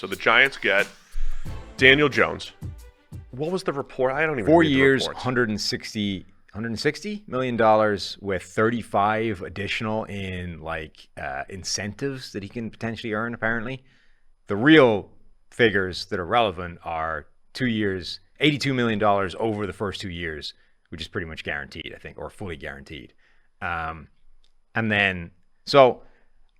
So the Giants get Daniel Jones. What was the report? I don't even 4 read the years, reports. $160 million with 35 additional in incentives that he can potentially earn, apparently. The real figures that are relevant are 2 years, $82 million over the first 2 years, which is pretty much guaranteed, I think, or fully guaranteed. And then, so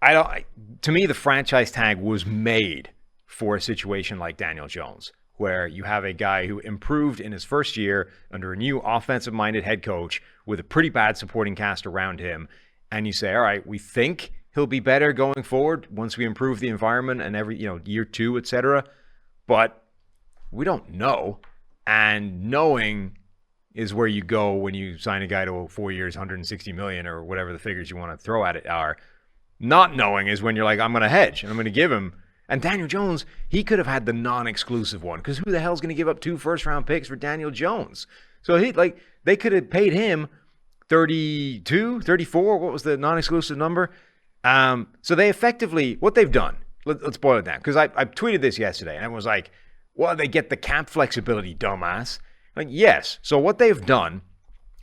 to me, the franchise tag was made for a situation like Daniel Jones, where you have a guy who improved in his first year under a new offensive-minded head coach with a pretty bad supporting cast around him. And you say, all right, we think he'll be better going forward once we improve the environment and year 2, et cetera. But we don't know. And knowing is where you go when you sign a guy to 4 years, $160 million, or whatever the figures you want to throw at it are. Not knowing is when you're like, I'm going to hedge and I'm going to give him. And Daniel Jones, he could have had the non-exclusive one, because who the hell's going to give up 2 first-round picks for Daniel Jones? So they could have paid him 32, 34. What was the non-exclusive number? So they effectively, what they've done, let's boil it down, because I tweeted this yesterday, and everyone was like, well, they get the cap flexibility, dumbass. Like, yes. So what they've done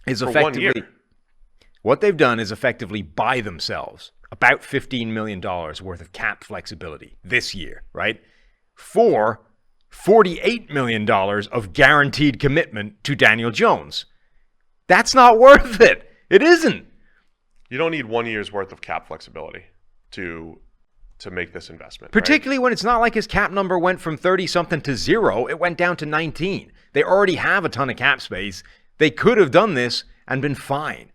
is effectively buy themselves about $15 million worth of cap flexibility this year, right? For $48 million of guaranteed commitment to Daniel Jones. That's not worth it. It isn't. You don't need 1 year's worth of cap flexibility to make this investment. Particularly when it's not like his cap number went from 30-something to 0. It went down to 19. They already have a ton of cap space. They could have done this and been fine.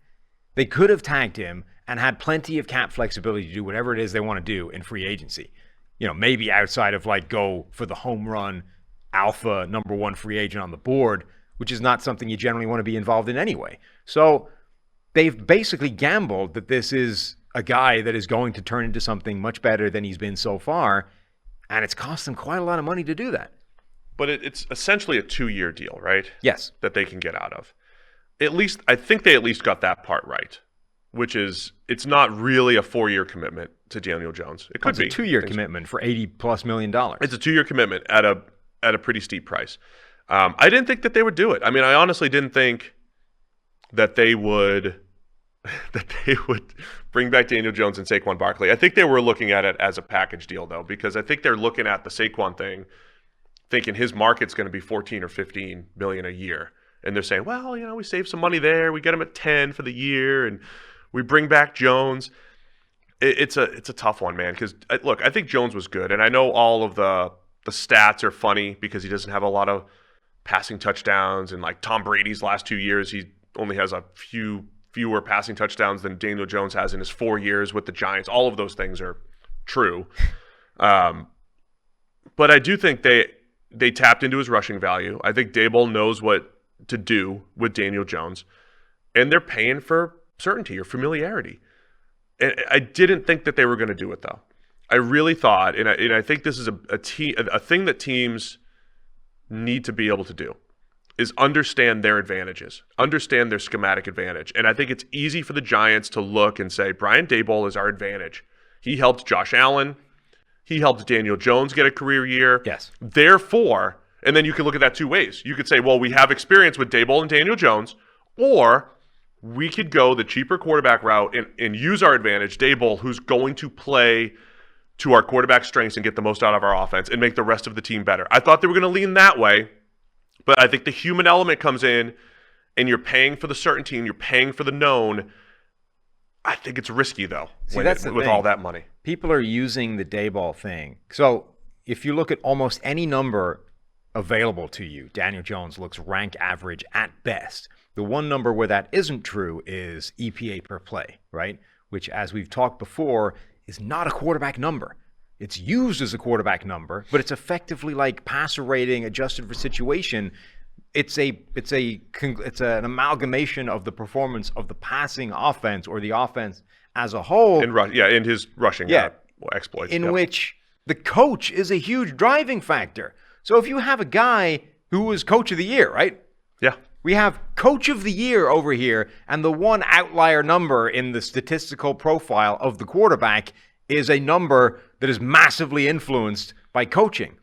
They could have tagged him and had plenty of cap flexibility to do whatever it is they want to do in free agency. Maybe outside of go for the home run alpha number 1 free agent on the board, which is not something you generally want to be involved in anyway. So they've basically gambled that this is a guy that is going to turn into something much better than he's been so far, and it's cost them quite a lot of money to do that. But it's essentially a 2-year deal, right? Yes. That they can get out of. I think they at least got that part right, which is it's not really a 4-year commitment to Daniel Jones. It could be. It's a 2-year commitment for $80+ million. It's a 2-year commitment at a pretty steep price. I didn't think that they would do it. I mean, I honestly didn't think that they would bring back Daniel Jones and Saquon Barkley. I think they were looking at it as a package deal, though, because I think they're looking at the Saquon thing, thinking his market's going to be 14 or 15 million a year. And they're saying, well, we save some money there. We get him at 10 for the year, and we bring back Jones. It's a tough one, man, because, look, I think Jones was good. And I know all of the stats are funny because he doesn't have a lot of passing touchdowns. And like Tom Brady's last 2 years, he only has a fewer passing touchdowns than Daniel Jones has in his 4 years with the Giants. All of those things are true. But I do think they tapped into his rushing value. I think Daboll knows what to do with Daniel Jones, and they're paying for certainty or familiarity. And I didn't think that they were going to do it, though. I really thought, and I think this is a thing that teams need to be able to do, is understand their advantages, understand their schematic advantage. And I think it's easy for the Giants to look and say, Brian Daboll is our advantage. He helped Josh Allen. He helped Daniel Jones get a career year. Yes. Therefore, and then you can look at that 2 ways. You could say, well, we have experience with Daboll and Daniel Jones, or we could go the cheaper quarterback route and use our advantage, Daboll, who's going to play to our quarterback strengths and get the most out of our offense and make the rest of the team better. I thought they were going to lean that way, but I think the human element comes in, and you're paying for the certainty and you're paying for the known. I think it's risky, though, with all that money. People are using the Daboll thing. So if you look at almost any number available to you, Daniel Jones looks rank average at best. The one number where that isn't true is EPA per play, right? Which, as we've talked before, is not a quarterback number. It's used as a quarterback number, but it's effectively like passer rating adjusted for situation. It's an amalgamation of the performance of the passing offense or the offense as a whole. In his rushing exploits. In which the coach is a huge driving factor. So if you have a guy who was coach of the year, right? Yeah. We have coach of the year over here, and the one outlier number in the statistical profile of the quarterback is a number that is massively influenced by coaching.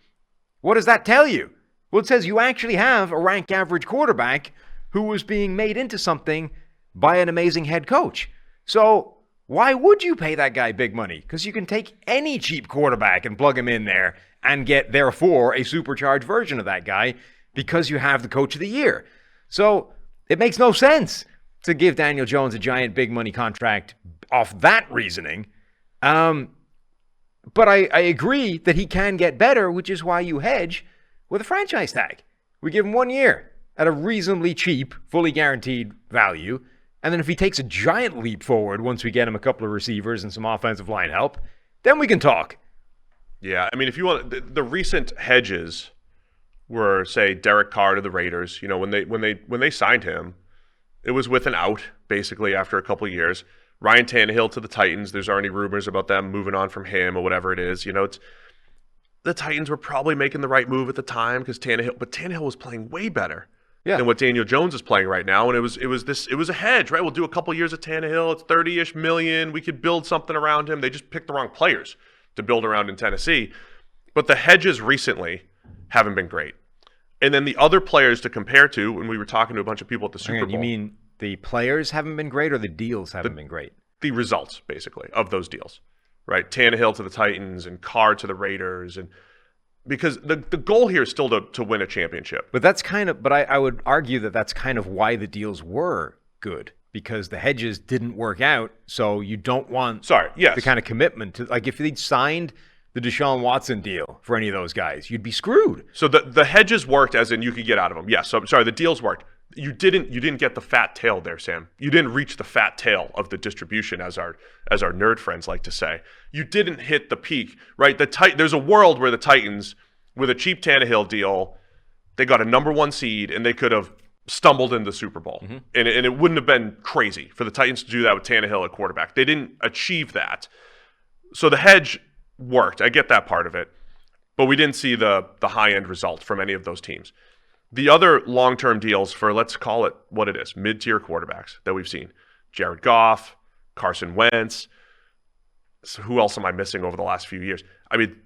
What does that tell you? Well, it says you actually have a rank average quarterback who was being made into something by an amazing head coach. So why would you pay that guy big money? Because you can take any cheap quarterback and plug him in there and get, therefore, a supercharged version of that guy because you have the coach of the year. So it makes no sense to give Daniel Jones a giant big money contract off that reasoning. But I agree that he can get better, which is why you hedge with a franchise tag. We give him 1 year at a reasonably cheap, fully guaranteed value. And then if he takes a giant leap forward once we get him a couple of receivers and some offensive line help, then we can talk. Yeah, I mean, if you want, the recent hedges were, say, Derek Carr to the Raiders. You know, when they signed him, it was with an out, basically, after a couple of years. Ryan Tannehill to the Titans. There's already rumors about them moving on from him or whatever it is. You know, the Titans were probably making the right move at the time because Tannehill was playing way better than what Daniel Jones is playing right now. And it was a hedge, right? We'll do a couple of years of Tannehill. It's 30-ish million. We could build something around him. They just picked the wrong players to build around in Tennessee. But the hedges recently haven't been great. And then the other players to compare to, when we were talking to a bunch of people at the Super Bowl. You mean the players haven't been great or the deals haven't been great? The results, basically, of those deals, right? Tannehill to the Titans and Carr to the Raiders. And because the goal here is still to win a championship. But I would argue that that's kind of why the deals were good, because the hedges didn't work out. So you don't want the kind of commitment to, like, if they'd signed the Deshaun Watson deal for any of those guys, you'd be screwed. So the hedges worked, as in you could get out of them. Yes. So I'm sorry, the deals worked. You didn't get the fat tail there, Sam. You didn't reach the fat tail of the distribution, as our nerd friends like to say. You didn't hit the peak, right? There's a world where the Titans, with a cheap Tannehill deal, they got a number 1 seed and they could have stumbled into the Super Bowl. Mm-hmm. And it wouldn't have been crazy for the Titans to do that with Tannehill at quarterback. They didn't achieve that. So the hedge worked. I get that part of it. But we didn't see the high-end result from any of those teams. The other long-term deals for, let's call it what it is, mid-tier quarterbacks that we've seen. Jared Goff, Carson Wentz. So who else am I missing over the last few years? I mean,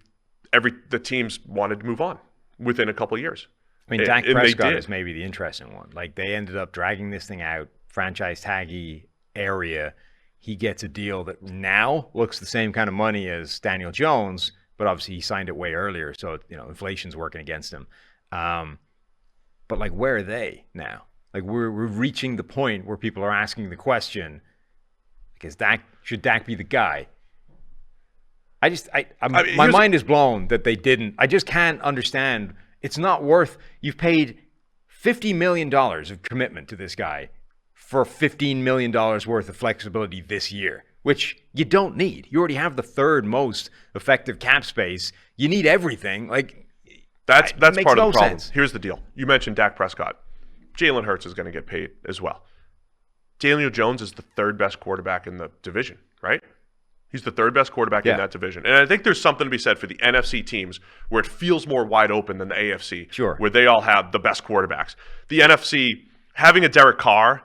the teams wanted to move on within a couple of years. I mean, Dak Prescott is maybe the interesting one. Like, they ended up dragging this thing out, franchise taggy area. He gets a deal that now looks the same kind of money as Daniel Jones, but obviously he signed it way earlier, so inflation's working against him. But, like, where are they now? Like, we're reaching the point where people are asking the question, should Dak be the guy? My mind is blown that they didn't. I just can't understand. It's not worth. You've paid $50 million of commitment to this guy for $15 million worth of flexibility this year, which you don't need. You already have the third most effective cap space. You need everything. Like, That's part of the problem. Sense. Here's the deal. You mentioned Dak Prescott. Jalen Hurts is going to get paid as well. Daniel Jones is the third best quarterback in the division, right? He's the third best quarterback in that division. And I think there's something to be said for the NFC teams where it feels more wide open than the AFC, where they all have the best quarterbacks. The NFC, having a Derek Carr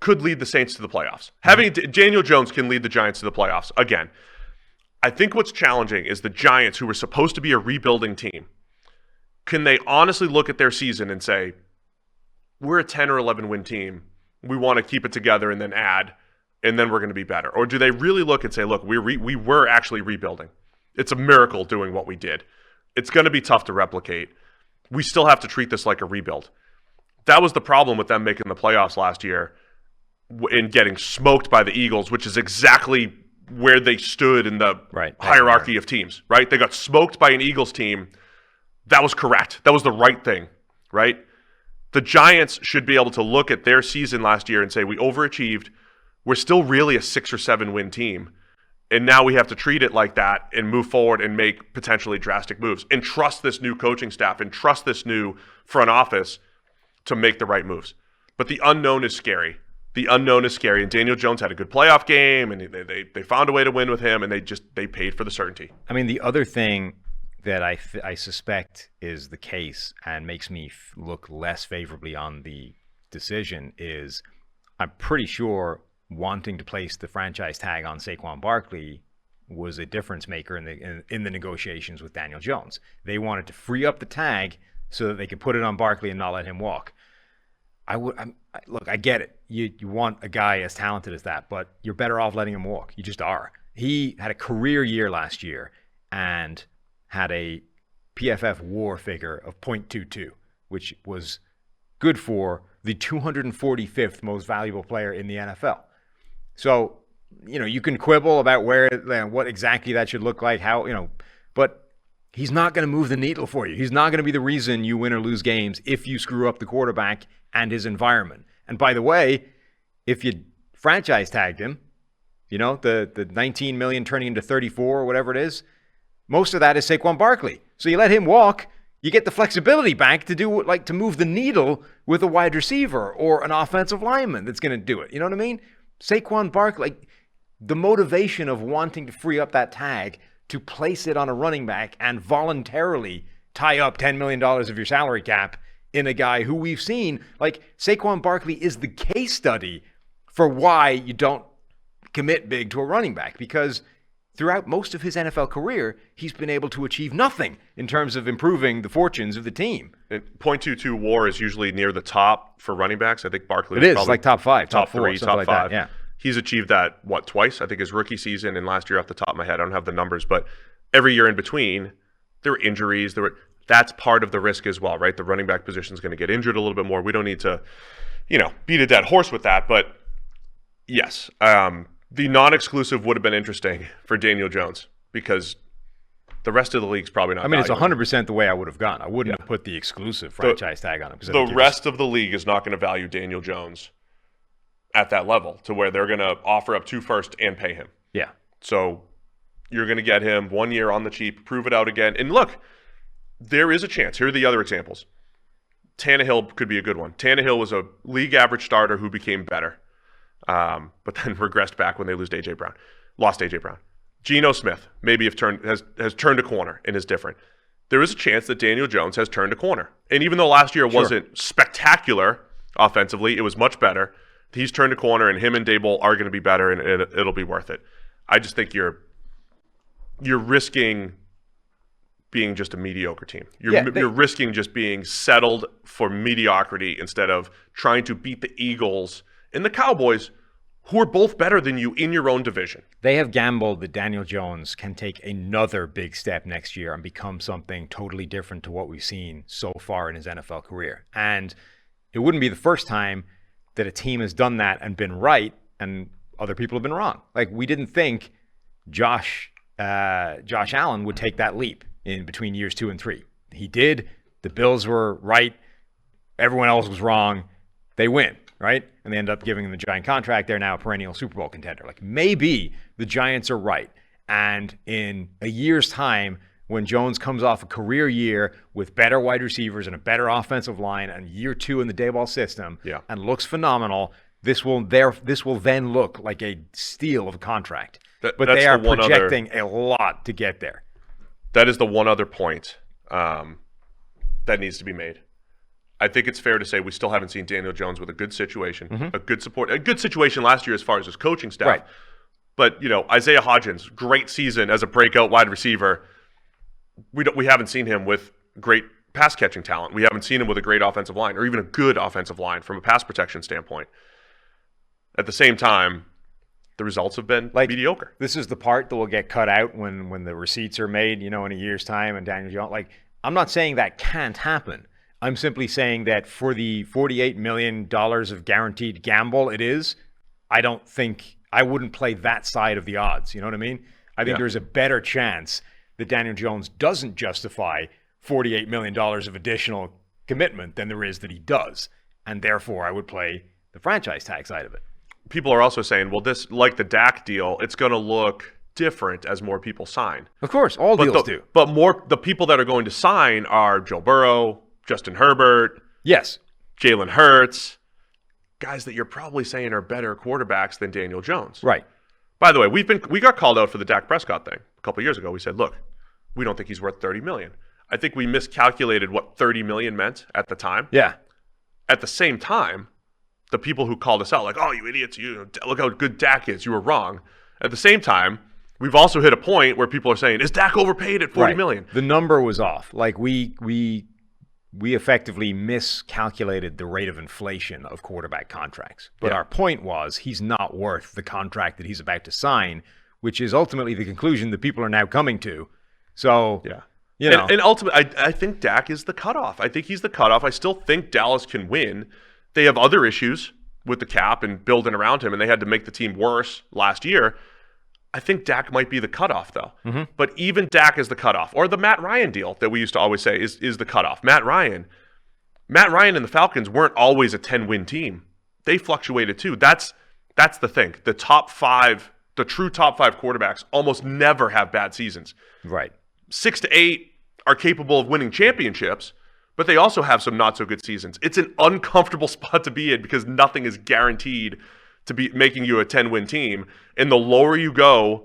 could lead the Saints to the playoffs. Having Daniel Jones can lead the Giants to the playoffs. Again, I think what's challenging is the Giants, who were supposed to be a rebuilding team, can they honestly look at their season and say, we're a 10 or 11 win team, we want to keep it together and then add, and then we're going to be better? Or do they really look and say, look, we were actually rebuilding. It's a miracle doing what we did. It's going to be tough to replicate. We still have to treat this like a rebuild. That was the problem with them making the playoffs last year in getting smoked by the Eagles, which is exactly where they stood in the hierarchy of teams, right? They got smoked by an Eagles team. That was correct. That was the right thing, right? The Giants should be able to look at their season last year and say, we overachieved. We're still really a 6 or 7 win team. And now we have to treat it like that and move forward and make potentially drastic moves and trust this new coaching staff and trust this new front office to make the right moves. But the unknown is scary. The unknown is scary. And Daniel Jones had a good playoff game, and they found a way to win with him, and they paid for the certainty. I mean, the other thing that I suspect is the case and makes me look less favorably on the decision is I'm pretty sure wanting to place the franchise tag on Saquon Barkley was a difference maker in the negotiations with Daniel Jones. They wanted to free up the tag so that they could put it on Barkley and not let him walk. Look, I get it. You want a guy as talented as that, but you're better off letting him walk. You just are. He had a career year last year and had a PFF WAR figure of 0.22, which was good for the 245th most valuable player in the NFL. So, you can quibble about what exactly that should look like, but he's not going to move the needle for you. He's not going to be the reason you win or lose games if you screw up the quarterback and his environment. And by the way, if you franchise tagged him, the 19 million turning into 34 or whatever it is, most of that is Saquon Barkley. So you let him walk, you get the flexibility back to to move the needle with a wide receiver or an offensive lineman that's going to do it. You know what I mean? Saquon Barkley, the motivation of wanting to free up that tag to place it on a running back and voluntarily tie up $10 million of your salary cap in a guy who we've seen, Saquon Barkley is the case study for why you don't commit big to a running back, because throughout most of his NFL career, he's been able to achieve nothing in terms of improving the fortunes of the team. And 0.22 WAR is usually near the top for running backs. I think Barkley is probably top 5, top four, 3, top 5. That, yeah. He's achieved that, twice? I think his rookie season and last year off the top of my head. I don't have the numbers, but every year in between, there were injuries. That's part of the risk as well, right? The running back position is going to get injured a little bit more. We don't need to, beat a dead horse with that. But yes, the non-exclusive would have been interesting for Daniel Jones because the rest of the league's probably not. It's 100% the way I would have gone. I wouldn't have put the exclusive franchise tag on him. The rest of the league is not going to value Daniel Jones at that level to where they're going to offer up 2 firsts and pay him. Yeah. So you're going to get him 1 year on the cheap, prove it out again. And look, there is a chance. Here are the other examples. Tannehill could be a good one. Tannehill was a league average starter who became better. But then regressed back when they lost A.J. Brown. Geno Smith maybe has turned a corner and is different. There is a chance that Daniel Jones has turned a corner. And even though last year wasn't spectacular offensively, it was much better. He's turned a corner, and him and Dable are going to be better, and it'll be worth it. I just think you're risking being just a mediocre team. You're risking just being settled for mediocrity instead of trying to beat the Eagles and the Cowboys, who are both better than you in your own division. They have gambled that Daniel Jones can take another big step next year and become something totally different to what we've seen so far in his NFL career. And it wouldn't be the first time that a team has done that and been right, and other people have been wrong. We didn't think Josh Allen would take that leap in between years 2 and 3. He did. The Bills were right. Everyone else was wrong. They win. Right? And they end up giving him the giant contract. They're now a perennial Super Bowl contender. Maybe the Giants are right. And in a year's time, when Jones comes off a career year with better wide receivers and a better offensive line and year 2 in the Daboll system and looks phenomenal, this will then look like a steal of a contract. But they are projecting a lot to get there. That is the one other point that needs to be made. I think it's fair to say we still haven't seen Daniel Jones with a good situation, a good situation last year as far as his coaching staff. Right. But, Isaiah Hodgins, great season as a breakout wide receiver. We haven't seen him with great pass catching talent. We haven't seen him with a great offensive line or even a good offensive line from a pass protection standpoint. At the same time, the results have been mediocre. This is the part that will get cut out when the receipts are made, in a year's time, and Daniel Jones. I'm not saying that can't happen. I'm simply saying that for the $48 million of guaranteed gamble I wouldn't play that side of the odds. You know what I mean? I think there's a better chance that Daniel Jones doesn't justify $48 million of additional commitment than there is that he does. And therefore, I would play the franchise tag side of it. People are also saying, well, this, like the Dak deal, it's going to look different as more people sign. Of course, all deals do. But the people that are going to sign are Joe Burrow, Justin Herbert, yes, Jalen Hurts, guys that you're probably saying are better quarterbacks than Daniel Jones. Right. By the way, we got called out for the Dak Prescott thing a couple years ago. We said, look, we don't think he's worth $30 million. I think we miscalculated what $30 million meant at the time. Yeah. At the same time, the people who called us out, oh, you idiots, look how good Dak is. You were wrong. At the same time, we've also hit a point where people are saying, is Dak overpaid at $40 million? The number was off. Like we effectively miscalculated the rate of inflation of quarterback contracts. But our point was he's not worth the contract that he's about to sign, which is ultimately the conclusion that people are now coming to. So, you know. And ultimately, I think Dak is the cutoff. I think he's the cutoff. I still think Dallas can win. They have other issues with the cap and building around him, and they had to make the team worse last year. I think Dak might be the cutoff, though. But even Dak is the cutoff. Or the Matt Ryan deal that we used to always say is the cutoff. Matt Ryan and the Falcons weren't always a 10-win team. They fluctuated too. That's the thing. The true top five quarterbacks almost never have bad seasons. Right. 6 to 8 are capable of winning championships, but they also have some not so good seasons. It's an uncomfortable spot to be in because nothing is guaranteed to be making you a 10-win team. And the lower you go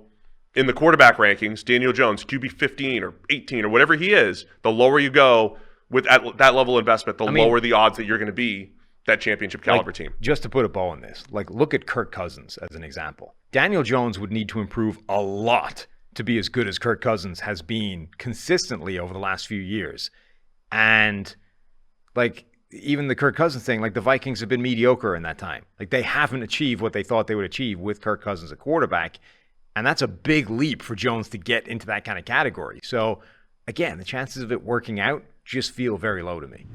in the quarterback rankings, Daniel Jones, QB 15 or 18 or whatever he is, the lower you go with that level of investment, the lower the odds that you're going to be that championship caliber team. Just to put a bow on this, like look at Kirk Cousins as an example. Daniel Jones would need to improve a lot to be as good as Kirk Cousins has been consistently over the last few years. And like even the Kirk Cousins thing, like the Vikings have been mediocre in that time. Like they haven't achieved what they thought they would achieve with Kirk Cousins at quarterback. And that's a big leap for Jones to get into that kind of category. So again, the chances of it working out just feel very low to me.